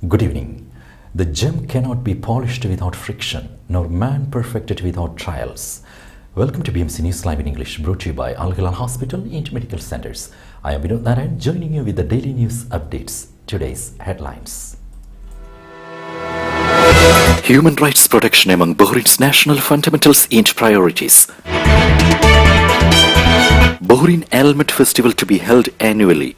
Good evening. The gem cannot be polished without friction, nor man perfected without trials. Welcome to BMC News Live in English, brought to you by Al Hilal Hospital and Medical Centers. I am Vinod Narayan, joining you with the daily news updates. Today's headlines. Human rights protection among Bahrain's national fundamentals and priorities. Bahrain Almond Festival to be held annually.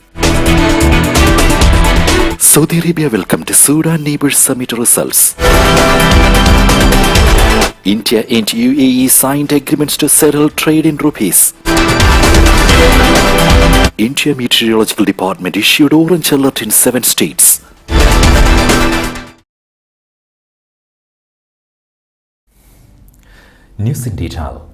Saudi Arabia welcomed Sudan Neighbors Summit results. India and UAE signed agreements to settle trade in rupees. India Meteorological Department issued orange alert in 7 states. News in detail.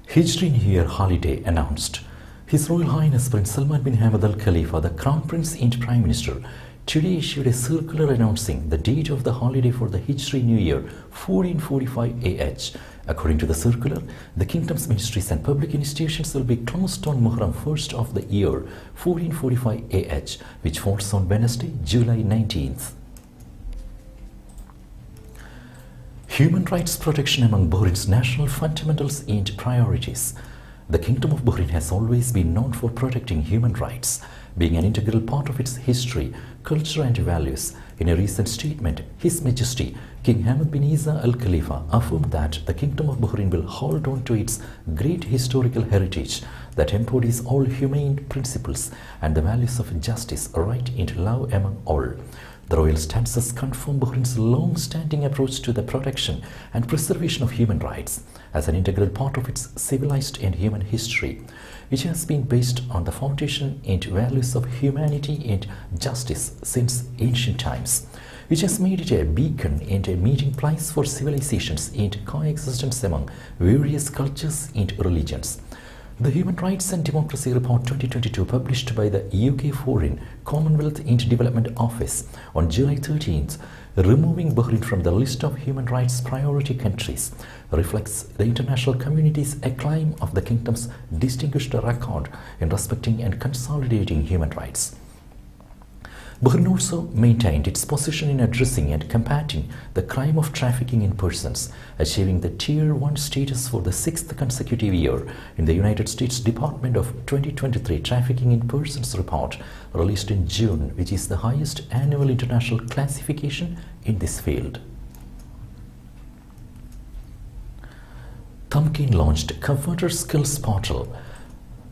Hijri New Year holiday announced. His Royal Highness Prince Salman bin Hamad Al Khalifa, the Crown Prince and Prime Minister, today issued a circular announcing the date of the holiday for the Hijri New Year 1445 AH. According to the circular, the Kingdom's ministries and public institutions will be closed on Muharram 1st of the year 1445 AH, which falls on Wednesday, July 19th. Human rights protection among Bahrain's national fundamentals and priorities. The Kingdom of Bahrain has always been known for protecting human rights, being an integral part of its history, culture and values. In a recent statement, His Majesty King Hamad bin Isa Al Khalifa affirmed that the Kingdom of Bahrain will hold on to its great historical heritage that embodies all humane principles and the values of justice, right and love among all. The royal stances confirm Bahrain's long-standing approach to the protection and preservation of human rights as an integral part of its civilized and human history, which has been based on the foundation and values of humanity and justice since ancient times, which has made it a beacon and a meeting place for civilizations and coexistence among various cultures and religions. The Human Rights and Democracy Report 2022, published by the UK Foreign, Commonwealth and Development Office on July 13th, removing Bahrain from the list of human rights priority countries, reflects the international community's acclaim of the Kingdom's distinguished record in respecting and consolidating human rights. Bahrain also maintained its position in addressing and combating the crime of trafficking in persons, achieving the Tier 1 status for the 6th consecutive year in the United States Department of 2023 Trafficking in Persons report released in June, which is the highest annual international classification in this field. Tamkeen launched Comforter Skills Portal.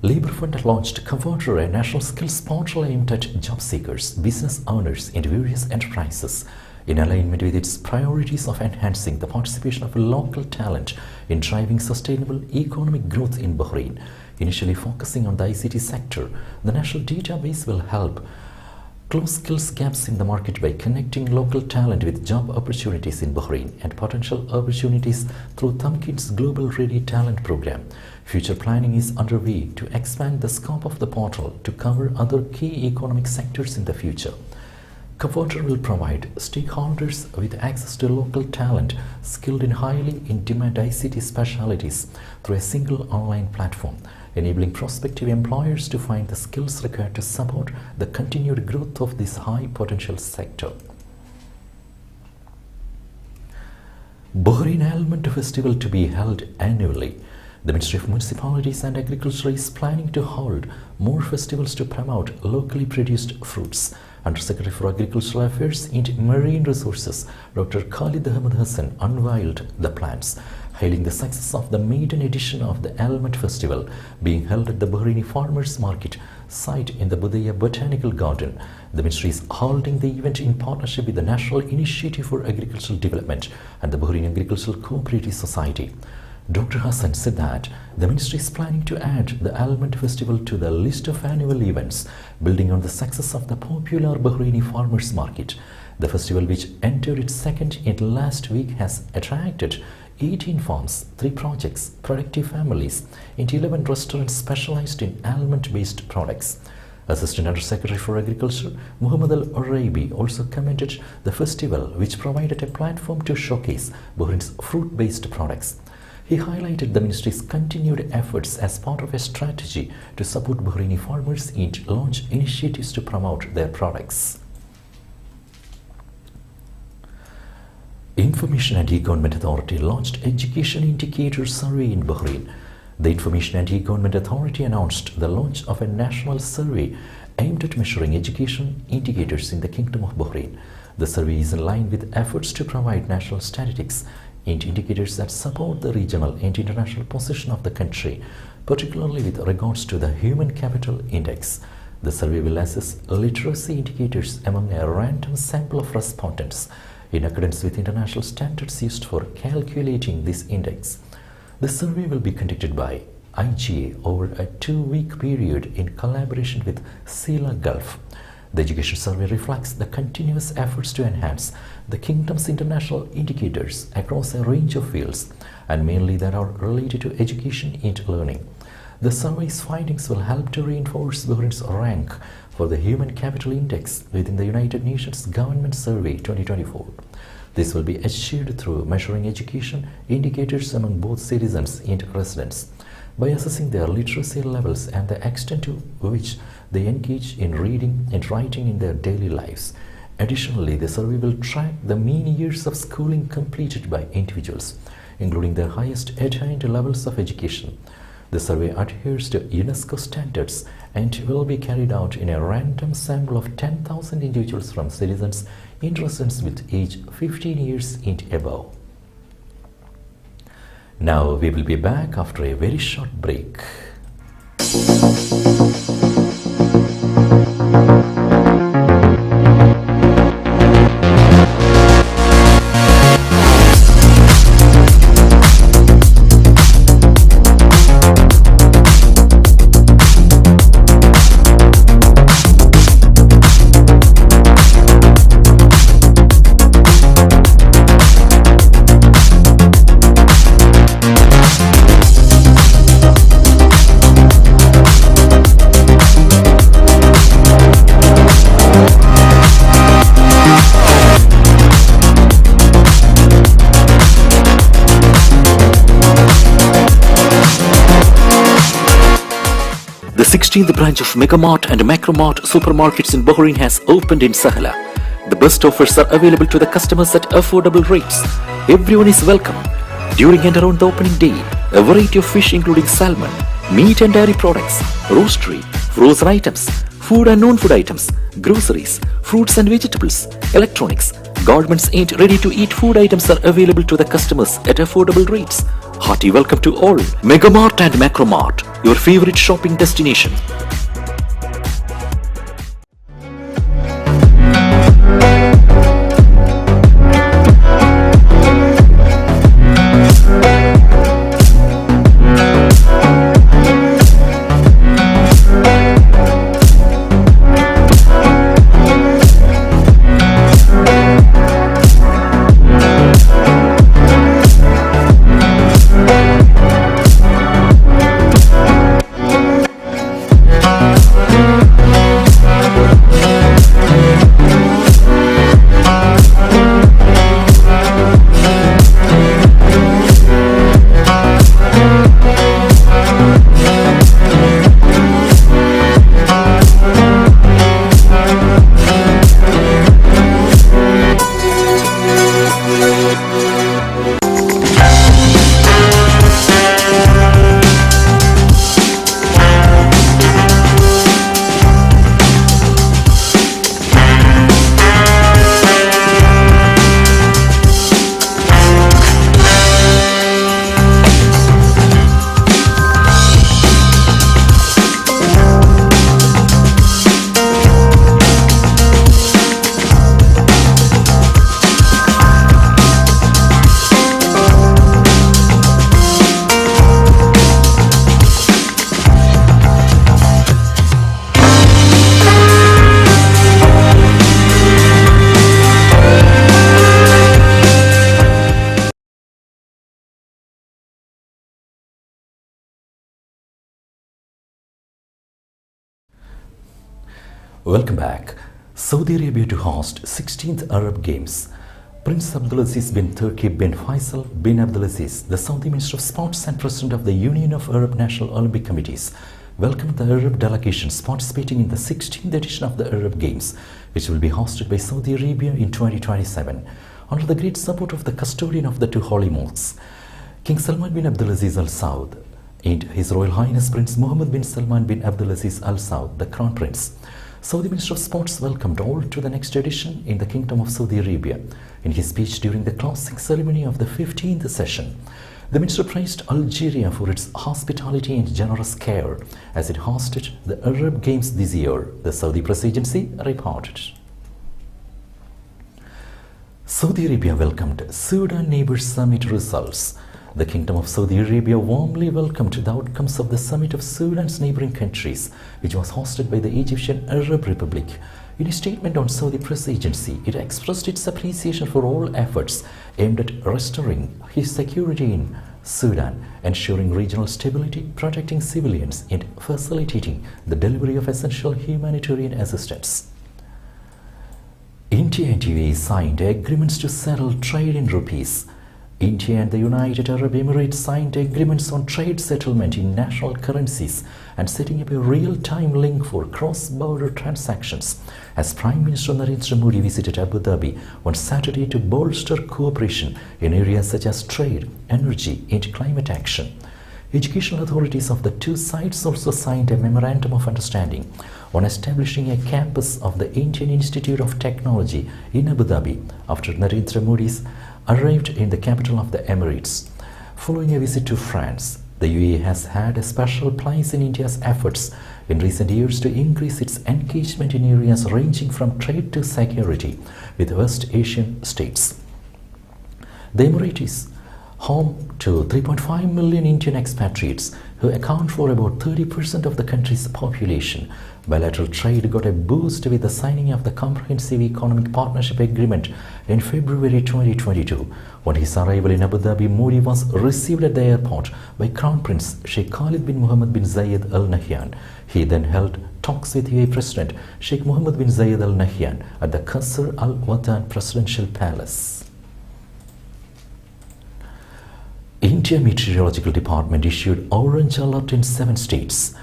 Labour Fund launched Comforter, a national skills portal aimed at job seekers, business owners and various enterprises, in alignment with its priorities of enhancing the participation of local talent in driving sustainable economic growth in Bahrain. Initially focusing on the ICT sector, the national database will help close skills gaps in the market by connecting local talent with job opportunities in Bahrain and potential opportunities through Tamkeen's Global Ready Talent Program. Future planning is underway to expand the scope of the portal to cover other key economic sectors in the future. Comforter will provide stakeholders with access to local talent skilled in highly in-demand ICT specialties through a single online platform, enabling prospective employers to find the skills required to support the continued growth of this high-potential sector. Bahrain Almond Festival to be held annually. The Ministry of Municipalities and Agriculture is planning to hold more festivals to promote locally produced fruits. Under Secretary for Agricultural Affairs and Marine Resources, Dr. Khalid Ahmed Hassan unveiled the plans, hailing the success of the maiden edition of the Almond Festival being held at the Bahraini Farmers Market site in the Budaya Botanical Garden. The Ministry is holding the event in partnership with the National Initiative for Agricultural Development and the Bahrain Agricultural Cooperative Society. Dr. Hassan said that the ministry is planning to add the Almond Festival to the list of annual events, building on the success of the popular Bahraini Farmers Market. The festival, which entered its second and last week, has attracted 18 farms, 3 projects, productive families, and 11 restaurants specialized in almond-based products. Assistant Under Secretary for Agriculture Muhammad Al Arabi also commended the festival, which provided a platform to showcase Bahrain's fruit-based products. He highlighted the ministry's continued efforts as part of a strategy to support Bahraini farmers and launch initiatives to promote their products. Information and E-Government Authority launched Education Indicator Survey in Bahrain. The Information and E-Government Authority announced the launch of a national survey aimed at measuring education indicators in the Kingdom of Bahrain. The survey is in line with efforts to provide national statistics and indicators that support the regional and international position of the country, particularly with regards to the Human Capital Index. The survey will assess literacy indicators among a random sample of respondents in accordance with international standards used for calculating this index. The survey will be conducted by IGA over a 2-week period in collaboration with Sela Gulf. The education survey reflects the continuous efforts to enhance the Kingdom's international indicators across a range of fields, and mainly that are related to education and learning. The survey's findings will help to reinforce Bahrain's rank for the Human Capital Index within the United Nations Government Survey 2024. This will be achieved through measuring education indicators among both citizens and residents by assessing their literacy levels and the extent to which they engage in reading and writing in their daily lives. Additionally, the survey will track the mean years of schooling completed by individuals, including their highest attained levels of education. The survey adheres to UNESCO standards and will be carried out in a random sample of 10,000 individuals from citizens and residents with age 15 years and above. Now we will be back after a very short break. The 16th branch of Megamart and Macromart supermarkets in Bahrain has opened in Sahala. The best offers are available to the customers at affordable rates. Everyone is welcome. During and around the opening day, a variety of fish including salmon, meat and dairy products, roastery, frozen items, food and non-food items, groceries, fruits and vegetables, electronics, garments and ready-to-eat food items are available to the customers at affordable rates. Hearty welcome to all. Megamart and Macromart, your favorite shopping destination. Welcome back. Saudi Arabia to host 16th Arab Games. Prince Abdulaziz bin Turki bin Faisal bin Abdulaziz, the Saudi Minister of Sports and President of the Union of Arab National Olympic Committees, welcomed the Arab delegations participating in the 16th edition of the Arab Games, which will be hosted by Saudi Arabia in 2027. under the great support of the custodian of the two holy mosques, King Salman bin Abdulaziz Al Saud, and His Royal Highness Prince Mohammed bin Salman bin Abdulaziz Al Saud, the Crown Prince. Saudi Minister of Sports welcomed all to the next edition in the Kingdom of Saudi Arabia. In his speech during the closing ceremony of the 15th session, the minister praised Algeria for its hospitality and generous care as it hosted the Arab Games this year, the Saudi press agency reported. Saudi Arabia welcomed Sudan Neighbours Summit results. The Kingdom of Saudi Arabia warmly welcomed the outcomes of the Summit of Sudan's neighboring countries, which was hosted by the Egyptian Arab Republic. In a statement on Saudi press agency, it expressed its appreciation for all efforts aimed at restoring security in Sudan, ensuring regional stability, protecting civilians, and facilitating the delivery of essential humanitarian assistance. India and UAE signed agreements to settle trade in rupees. India and the United Arab Emirates signed agreements on trade settlement in national currencies and setting up a real-time link for cross-border transactions as Prime Minister Narendra Modi visited Abu Dhabi on Saturday to bolster cooperation in areas such as trade, energy, and climate action. Educational authorities of the two sides also signed a memorandum of understanding on establishing a campus of the Indian Institute of Technology in Abu Dhabi after Narendra Modi's arrived in the capital of the Emirates. Following a visit to France, the UAE has had a special place in India's efforts in recent years to increase its engagement in areas ranging from trade to security with West Asian states. The Emirates is home to 3.5 million Indian expatriates who account for about 30% of the country's population. Bilateral trade got a boost with the signing of the Comprehensive Economic Partnership Agreement in February 2022. On his arrival in Abu Dhabi, Modi was received at the airport by Crown Prince Sheikh Khalid bin Mohammed bin Zayed Al Nahyan. He then held talks with UAE President Sheikh Mohammed bin Zayed Al Nahyan at the Qasr Al Watan Presidential Palace. India Meteorological Department issued orange alert in 7 states.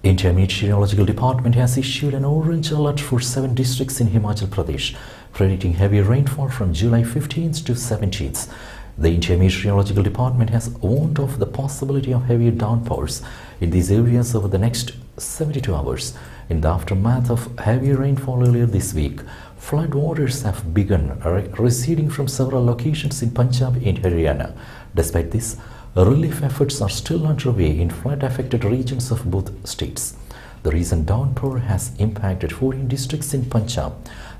India Meteorological Department has issued an orange alert for 7 districts in Himachal Pradesh, predicting heavy rainfall from July 15th to 17th. The India Meteorological Department has warned of the possibility of heavy downpours in these areas over the next 72 hours. In the aftermath of heavy rainfall earlier this week, flood waters have begun receding from several locations in Punjab and Haryana. Despite this, relief efforts are still underway in flood-affected regions of both states. The recent downpour has impacted 14 districts in Punjab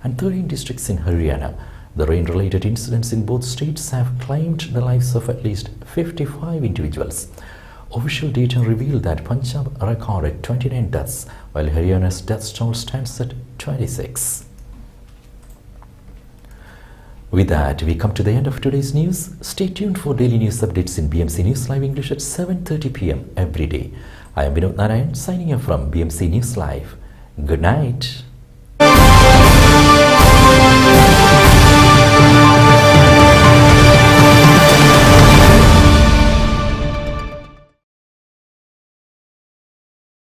and 13 districts in Haryana. The rain-related incidents in both states have claimed the lives of at least 55 individuals. Official data reveal that Punjab recorded 29 deaths, while Haryana's death toll stands at 26. With that, we come to the end of today's news. Stay tuned for daily news updates in BMC News Live English at 7:30 p.m. every day. I am Vinod Narayan signing off from BMC News Live. Good night.